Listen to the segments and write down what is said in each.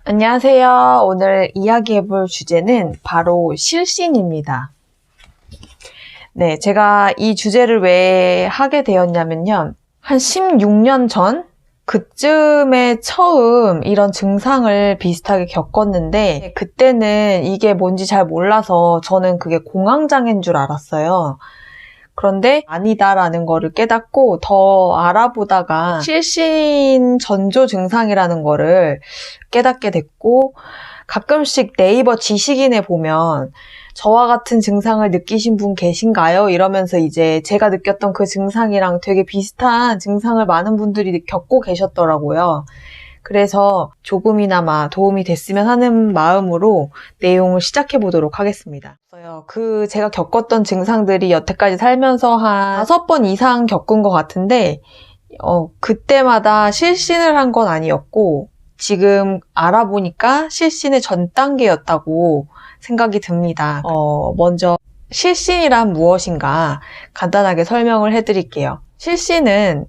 안녕하세요. 오늘 이야기해볼 주제는 바로 실신입니다. 네, 제가 이 주제를 왜 하게 되었냐면요. 한 16년 전? 그쯤에 처음 이런 증상을 비슷하게 겪었는데 그때는 이게 뭔지 잘 몰라서 저는 그게 공황장애인 줄 알았어요. 그런데 아니다라는 거를 깨닫고 더 알아보다가 실신 전조 증상이라는 거를 깨닫게 됐고, 가끔씩 네이버 지식인에 보면 저와 같은 증상을 느끼신 분 계신가요? 이러면서 이제 제가 느꼈던 그 증상이랑 되게 비슷한 증상을 많은 분들이 겪고 계셨더라고요. 그래서 조금이나마 도움이 됐으면 하는 마음으로 내용을 시작해 보도록 하겠습니다. 제가 겪었던 증상들이 여태까지 살면서 한 5번 이상 겪은 것 같은데, 그때마다 실신을 한 건 아니었고, 지금 알아보니까 실신의 전 단계였다고 생각이 듭니다. 먼저 실신이란 무엇인가 간단하게 설명을 해드릴게요. 실신은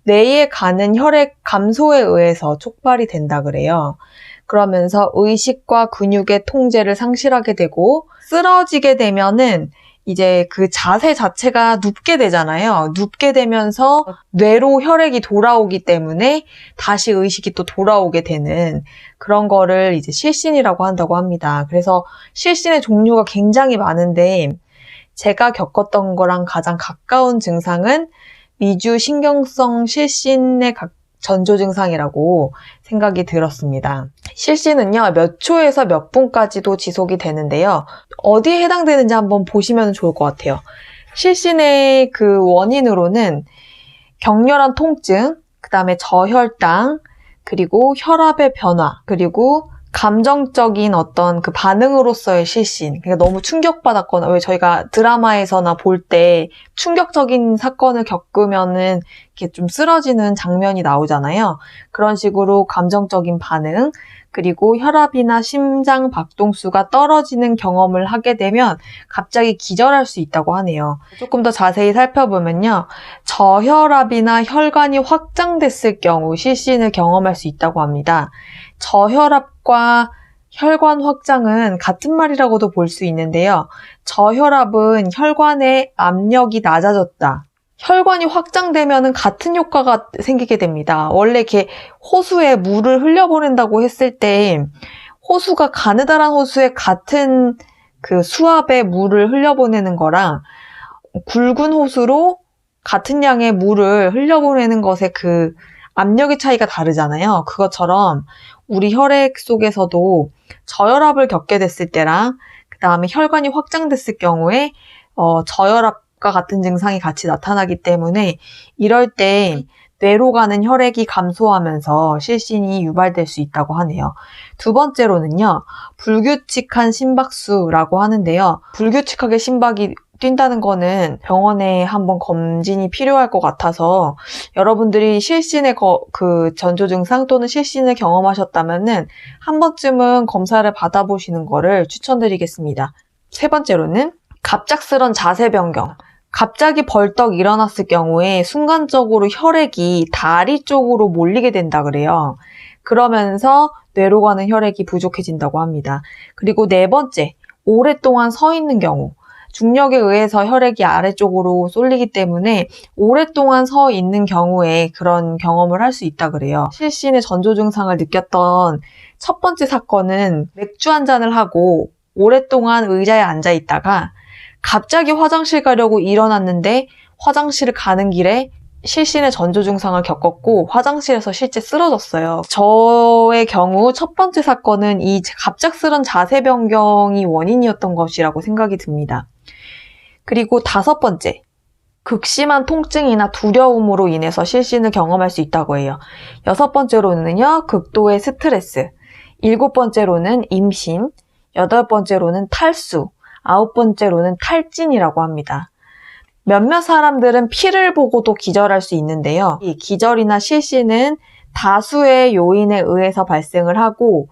뇌에 가는 혈액 감소에 의해서 촉발이 된다 그래요. 그러면서 의식과 근육의 통제를 상실하게 되고 쓰러지게 되면은 이제 그 자세 자체가 눕게 되잖아요. 눕게 되면서 뇌로 혈액이 돌아오기 때문에 다시 의식이 또 돌아오게 되는 그런 거를 이제 실신이라고 한다고 합니다. 그래서 실신의 종류가 굉장히 많은데 제가 겪었던 거랑 가장 가까운 증상은 미주 신경성 실신의 전조 증상이라고 생각이 들었습니다. 실신은요, 몇 초에서 몇 분까지도 지속이 되는데요. 어디에 해당되는지 한번 보시면 좋을 것 같아요. 실신의 그 원인으로는 격렬한 통증, 그 다음에 저혈당, 그리고 혈압의 변화, 그리고 감정적인 어떤 그 반응으로서의 실신. 그러니까 너무 충격받았거나, 왜 저희가 드라마에서나 볼 때 충격적인 사건을 겪으면은 이렇게 좀 쓰러지는 장면이 나오잖아요. 그런 식으로 감정적인 반응, 그리고 혈압이나 심장 박동수가 떨어지는 경험을 하게 되면 갑자기 기절할 수 있다고 하네요. 조금 더 자세히 살펴보면요. 저혈압이나 혈관이 확장됐을 경우 실신을 경험할 수 있다고 합니다. 저혈압과 혈관 확장은 같은 말이라고도 볼 수 있는데요. 저혈압은 혈관의 압력이 낮아졌다. 혈관이 확장되면 같은 효과가 생기게 됩니다. 원래 이렇게 호수에 물을 흘려보낸다고 했을 때 호수가 가느다란 호수에 같은 그 수압의 물을 흘려보내는 거랑 굵은 호수로 같은 양의 물을 흘려보내는 것의 그 압력의 차이가 다르잖아요. 그것처럼 우리 혈액 속에서도 저혈압을 겪게 됐을 때랑 그 다음에 혈관이 확장됐을 경우에 저혈압과 같은 증상이 같이 나타나기 때문에 이럴 때 뇌로 가는 혈액이 감소하면서 실신이 유발될 수 있다고 하네요. 두 번째로는요, 불규칙한 심박수라고 하는데요. 불규칙하게 심박이 뛴다는 거는 병원에 한번 검진이 필요할 것 같아서 여러분들이 실신의 그 전조 증상 또는 실신을 경험하셨다면은 한 번쯤은 검사를 받아보시는 거를 추천드리겠습니다. 세 번째로는 갑작스런 자세 변경. 갑자기 벌떡 일어났을 경우에 순간적으로 혈액이 다리 쪽으로 몰리게 된다 그래요. 그러면서 뇌로 가는 혈액이 부족해진다고 합니다. 그리고 네 번째, 오랫동안 서 있는 경우. 중력에 의해서 혈액이 아래쪽으로 쏠리기 때문에 오랫동안 서 있는 경우에 그런 경험을 할 수 있다 그래요. 실신의 전조 증상을 느꼈던 첫 번째 사건은 맥주 한 잔을 하고 오랫동안 의자에 앉아 있다가 갑자기 화장실 가려고 일어났는데 화장실을 가는 길에 실신의 전조 증상을 겪었고 화장실에서 실제 쓰러졌어요. 저의 경우 첫 번째 사건은 이 갑작스런 자세 변경이 원인이었던 것이라고 생각이 듭니다. 그리고 다섯 번째, 극심한 통증이나 두려움으로 인해서 실신을 경험할 수 있다고 해요. 여섯 번째로는요, 극도의 스트레스. 일곱 번째로는 임신. 여덟 번째로는 탈수. 아홉 번째로는 탈진이라고 합니다. 몇몇 사람들은 피를 보고도 기절할 수 있는데요. 이 기절이나 실신은 다수의 요인에 의해서 발생을 하고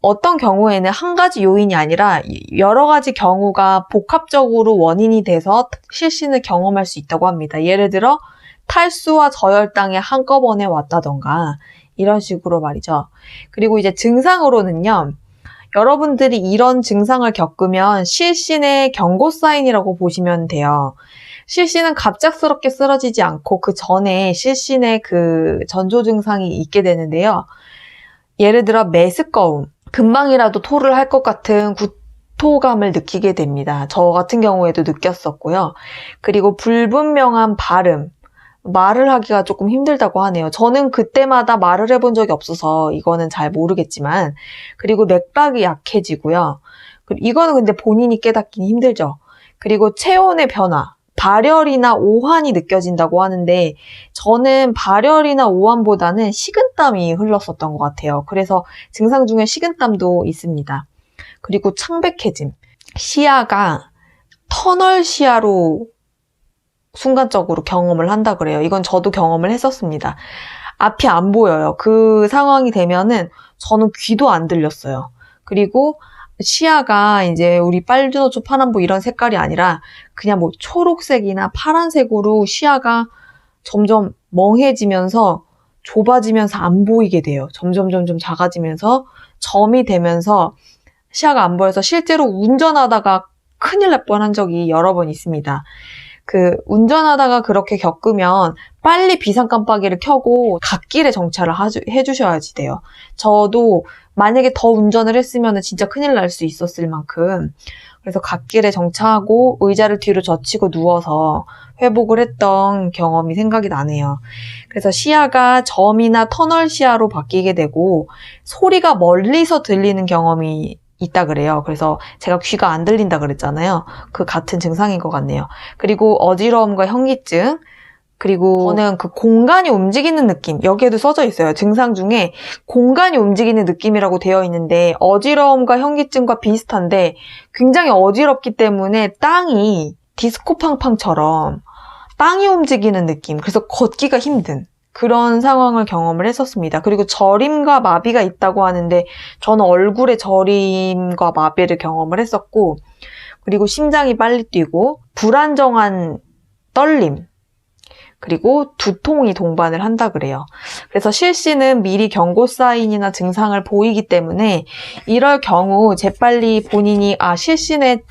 어떤 경우에는 한 가지 요인이 아니라 여러 가지 경우가 복합적으로 원인이 돼서 실신을 경험할 수 있다고 합니다. 예를 들어 탈수와 저혈당이 한꺼번에 왔다던가 이런 식으로 말이죠. 그리고 이제 증상으로는요. 여러분들이 이런 증상을 겪으면 실신의 경고 사인이라고 보시면 돼요. 실신은 갑작스럽게 쓰러지지 않고 그 전에 실신의 그 전조 증상이 있게 되는데요. 예를 들어 메스꺼움, 금방이라도 토를 할 것 같은 구토감을 느끼게 됩니다. 저 같은 경우에도 느꼈었고요. 그리고 불분명한 발음, 말을 하기가 조금 힘들다고 하네요. 저는 그때마다 말을 해본 적이 없어서 이거는 잘 모르겠지만, 그리고 맥박이 약해지고요. 이거는 근데 본인이 깨닫기는 힘들죠. 그리고 체온의 변화, 발열이나 오한이 느껴진다고 하는데, 저는 발열이나 오한보다는 식은땀이 흘렀었던 것 같아요. 그래서 증상 중에 식은땀도 있습니다. 그리고 창백해짐, 시야가 터널 시야로 순간적으로 경험을 한다 그래요. 이건 저도 경험을 했었습니다. 앞이 안 보여요. 그 상황이 되면은 저는 귀도 안 들렸어요. 그리고 시야가 이제 우리 빨주노초 파남보 이런 색깔이 아니라 그냥 뭐 초록색이나 파란색으로 시야가 점점 멍해지면서 좁아지면서 안 보이게 돼요. 점점 작아지면서 점이 되면서 시야가 안 보여서 실제로 운전하다가 큰일 날 뻔한 적이 여러 번 있습니다. 운전하다가 그렇게 겪으면 빨리 비상 깜빡이를 켜고 갓길에 정차를 해주셔야지 돼요. 저도 만약에 더 운전을 했으면 진짜 큰일 날 수 있었을 만큼 그래서 갓길에 정차하고 의자를 뒤로 젖히고 누워서 회복을 했던 경험이 생각이 나네요. 그래서 시야가 점이나 터널 시야로 바뀌게 되고 소리가 멀리서 들리는 경험이 있다 그래요. 그래서 제가 귀가 안 들린다 그랬잖아요. 그 같은 증상인 것 같네요. 그리고 어지러움과 현기증, 그리고 저는 그 공간이 움직이는 느낌, 여기에도 써져 있어요. 증상 중에 공간이 움직이는 느낌이라고 되어 있는데 어지러움과 현기증과 비슷한데 굉장히 어지럽기 때문에 땅이 디스코팡팡처럼 땅이 움직이는 느낌, 그래서 걷기가 힘든 그런 상황을 경험을 했었습니다. 그리고 저림과 마비가 있다고 하는데 저는 얼굴에 저림과 마비를 경험을 했었고, 그리고 심장이 빨리 뛰고 불안정한 떨림, 그리고 두통이 동반을 한다 그래요. 그래서 실신은 미리 경고 사인이나 증상을 보이기 때문에 이럴 경우 재빨리 본인이 실신에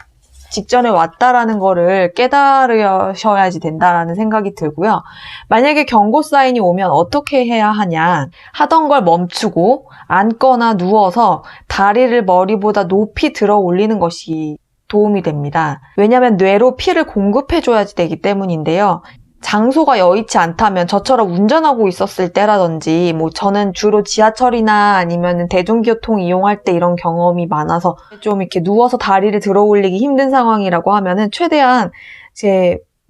직전에 왔다라는 거를 깨달으셔야지 된다라는 생각이 들고요. 만약에 경고 사인이 오면 어떻게 해야 하냐? 하던 걸 멈추고 앉거나 누워서 다리를 머리보다 높이 들어 올리는 것이 도움이 됩니다. 왜냐하면 뇌로 피를 공급해줘야지 되기 때문인데요. 장소가 여의치 않다면 저처럼 운전하고 있었을 때라든지 저는 주로 지하철이나 아니면 대중교통 이용할 때 이런 경험이 많아서 좀 이렇게 누워서 다리를 들어 올리기 힘든 상황이라고 하면은 최대한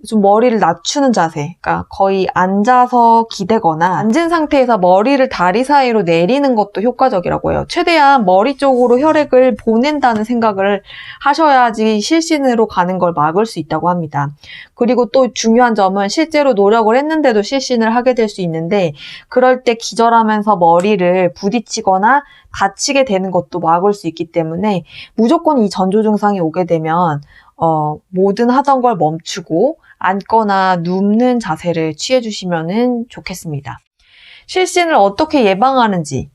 좀 머리를 낮추는 자세, 그러니까 거의 앉아서 기대거나 앉은 상태에서 머리를 다리 사이로 내리는 것도 효과적이라고 해요. 최대한 머리 쪽으로 혈액을 보낸다는 생각을 하셔야지 실신으로 가는 걸 막을 수 있다고 합니다. 그리고 또 중요한 점은 실제로 노력을 했는데도 실신을 하게 될 수 있는데 그럴 때 기절하면서 머리를 부딪히거나 다치게 되는 것도 막을 수 있기 때문에 무조건 이 전조 증상이 오게 되면 뭐든 하던 걸 멈추고 앉거나 눕는 자세를 취해주시면 좋겠습니다. 실신을 어떻게 예방하는지,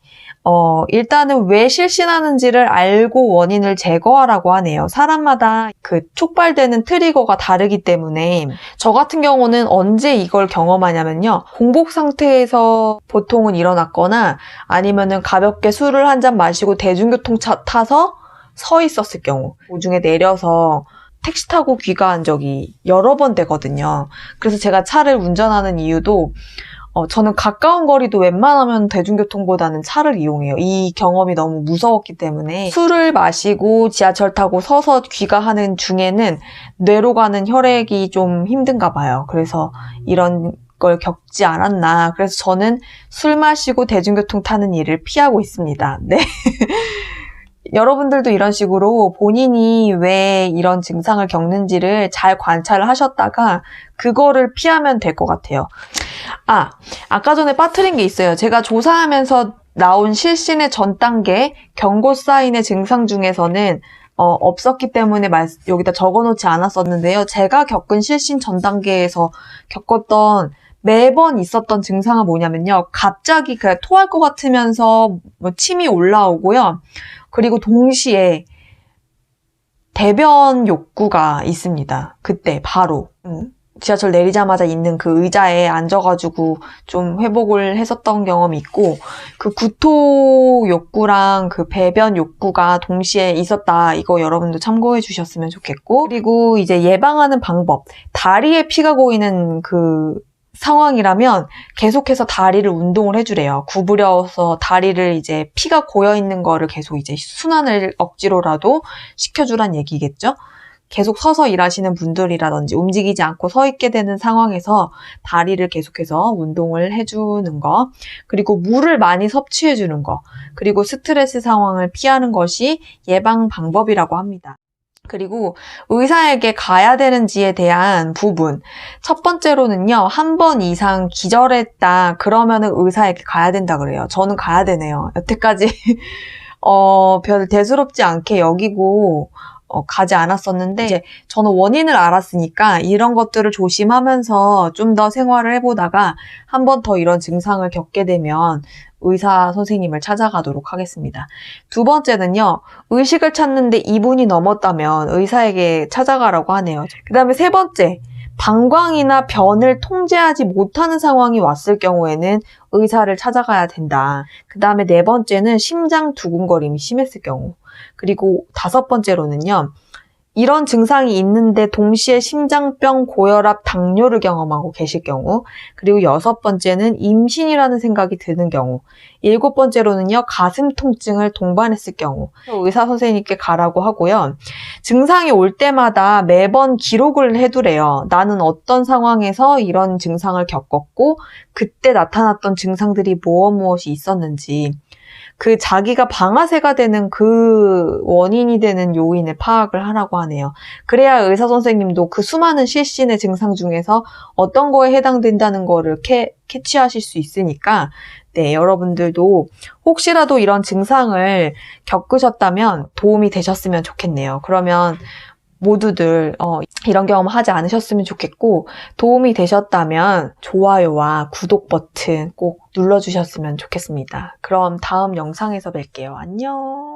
일단은 왜 실신하는지를 알고 원인을 제거하라고 하네요. 사람마다 촉발되는 트리거가 다르기 때문에 저 같은 경우는 언제 이걸 경험하냐면요. 공복 상태에서 보통은 일어났거나 아니면은 가볍게 술을 한 잔 마시고 대중교통 타서 서 있었을 경우, 도중에 내려서 택시 타고 귀가한 적이 여러 번 되거든요. 그래서 제가 차를 운전하는 이유도 저는 가까운 거리도 웬만하면 대중교통보다는 차를 이용해요. 이 경험이 너무 무서웠기 때문에 술을 마시고 지하철 타고 서서 귀가하는 중에는 뇌로 가는 혈액이 좀 힘든가 봐요. 그래서 이런 걸 겪지 않았나. 그래서 저는 술 마시고 대중교통 타는 일을 피하고 있습니다. 네. 여러분들도 이런 식으로 본인이 왜 이런 증상을 겪는지를 잘 관찰을 하셨다가 그거를 피하면 될 것 같아요. 아까 전에 빠뜨린 게 있어요. 제가 조사하면서 나온 실신의 전 단계 경고 사인의 증상 중에서는 없었기 때문에 여기다 적어놓지 않았었는데요. 제가 겪은 실신 전 단계에서 겪었던 매번 있었던 증상은 뭐냐면요. 갑자기 그냥 토할 것 같으면서 뭐 침이 올라오고요. 그리고 동시에 대변 욕구가 있습니다. 그때 바로. 지하철 내리자마자 있는 그 의자에 앉아가지고 좀 회복을 했었던 경험이 있고, 그 구토 욕구랑 그 배변 욕구가 동시에 있었다. 이거 여러분도 참고해 주셨으면 좋겠고, 그리고 이제 예방하는 방법. 다리에 피가 고이는 그 상황이라면 계속해서 다리를 운동을 해주래요. 구부려서 다리를 이제 피가 고여있는 거를 계속 이제 순환을 억지로라도 시켜주란 얘기겠죠? 계속 서서 일하시는 분들이라든지 움직이지 않고 서 있게 되는 상황에서 다리를 계속해서 운동을 해주는 거, 그리고 물을 많이 섭취해주는 거, 그리고 스트레스 상황을 피하는 것이 예방 방법이라고 합니다. 그리고 의사에게 가야 되는지에 대한 부분. 첫 번째로는요, 한 번 이상 기절했다. 그러면은 의사에게 가야 된다 그래요. 저는 가야 되네요. 여태까지, 별 대수롭지 않게 여기고, 가지 않았었는데, 이제 저는 원인을 알았으니까 이런 것들을 조심하면서 좀 더 생활을 해보다가 한 번 더 이런 증상을 겪게 되면 의사 선생님을 찾아가도록 하겠습니다. 두 번째는요, 의식을 찾는데 2분이 넘었다면 의사에게 찾아가라고 하네요. 그 다음에 세 번째, 방광이나 변을 통제하지 못하는 상황이 왔을 경우에는 의사를 찾아가야 된다. 그 다음에 네 번째는 심장 두근거림이 심했을 경우. 그리고 다섯 번째로는요, 이런 증상이 있는데 동시에 심장병, 고혈압, 당뇨를 경험하고 계실 경우, 그리고 여섯 번째는 임신이라는 생각이 드는 경우, 일곱 번째로는요, 가슴 통증을 동반했을 경우, 의사 선생님께 가라고 하고요. 증상이 올 때마다 매번 기록을 해두래요. 나는 어떤 상황에서 이런 증상을 겪었고, 그때 나타났던 증상들이 무엇이 있었는지, 그 자기가 방아쇠가 되는 그 원인이 되는 요인을 파악을 하라고 하네요. 그래야 의사 선생님도 그 수많은 실신의 증상 중에서 어떤 거에 해당된다는 거를 캐치하실 수 있으니까, 네, 여러분들도 혹시라도 이런 증상을 겪으셨다면 도움이 되셨으면 좋겠네요. 그러면 모두들 이런 경험 하지 않으셨으면 좋겠고, 도움이 되셨다면 좋아요와 구독 버튼 꼭 눌러주셨으면 좋겠습니다. 그럼 다음 영상에서 뵐게요. 안녕.